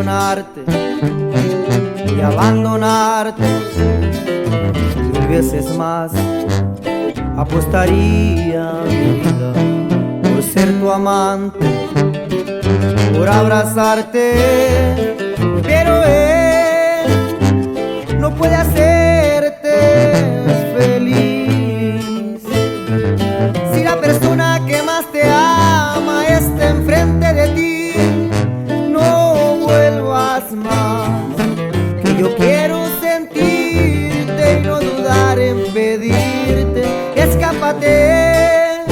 traicionarte y abandonarte. 1000 veces más apostaría mi vida por ser tu amante, por abrazarte, pero él no puede hacerte feliz. Si la persona que más te ama está enfrente de ti, no vuelvas más, que yo quiero sentirte y no dudar en pedirte, escápate,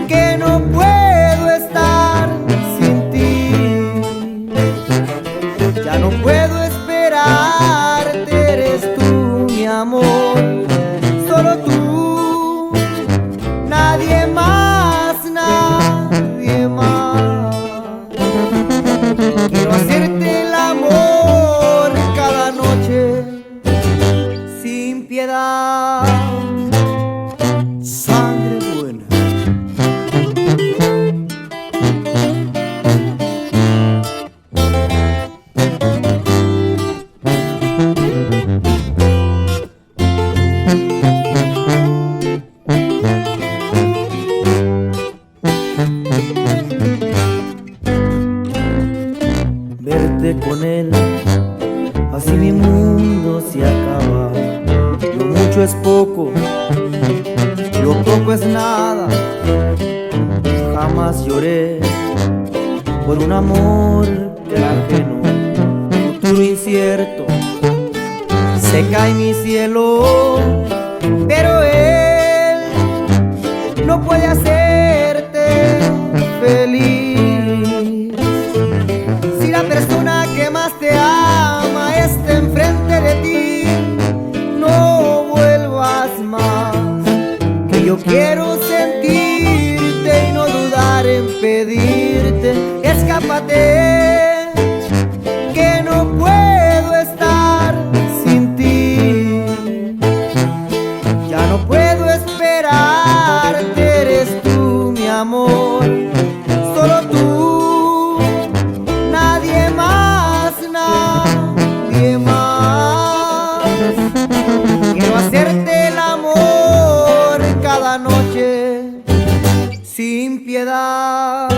que no puedo estar sin ti. Ya no puedo esperarte, eres tú mi amor, solo tú, nadie más, nadie más. Quiero hacerte el amor cada noche sin piedad. Sangre buena. Verte con él, así mi mundo se acaba. Lo mucho es poco, lo poco es nada. Jamás lloré por un amor que era ajeno, futuro incierto. Se cae mi cielo, pero él no puede hacerte feliz. Si la persona que más te ama está enfrente de ti, no vuelvas más, que yo quiero sentirte y no dudar en pedirte, escápate, que no puedo estar sin ti. Ya no puedo esperarte, eres tú mi amor, solo tú, nadie más, nadie más. Quiero hacerte el amor cada noche sin piedad.